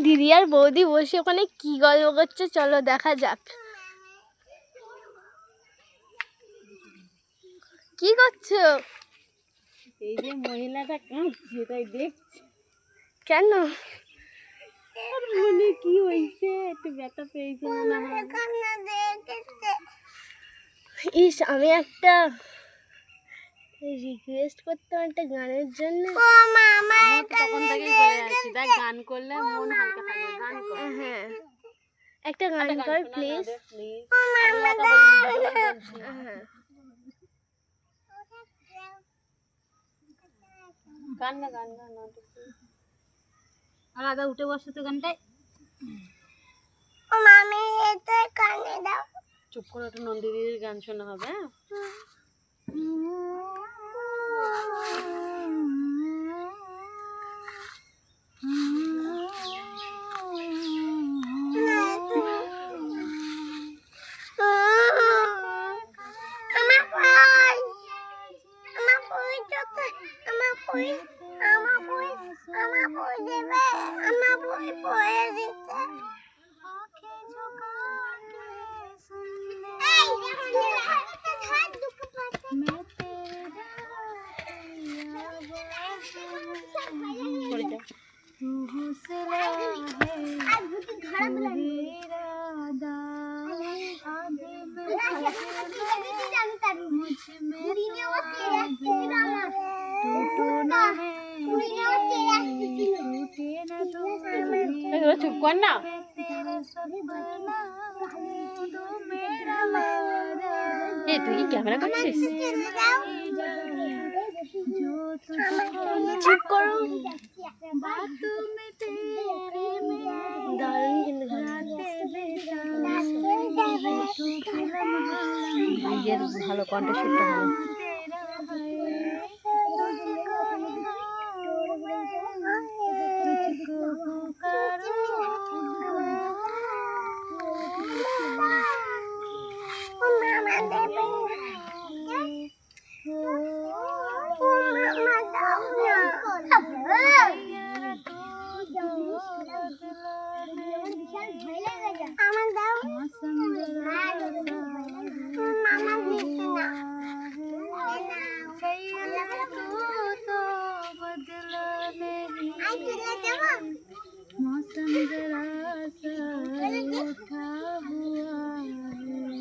দিদি আর বৌদি বসে ওখানে কি গল্প করছে, চলো দেখা যাক। কি করছো? এই যে মহিলাটা কাঁদছে, তাই দেখছি। কেন? মনে কি হয়েছে, একটু ব্যথা পেয়েছে মনে হয়। ইস, আমি একটা রিকোয়েস্ট করতাম একটা গানের জন্য। তখন থেকেই বলে আছি, দেখ গান করলে মন হালকা থাকবে। গান কর। হ্যাঁ, একটা গান কর প্লিজ। গান না আলাদা উঠে বসো তো গানটায়। চুপ করে একটু নন্দিনীর গান শোনা হবে। চুপ কর না। তুই ক্যামেরা করছিস? চুপ করো। দারুণ কিন্তু নিজের ভালো কণ্ঠস্বরটা ভালো। मौसम जरा सा उठा हुआ है।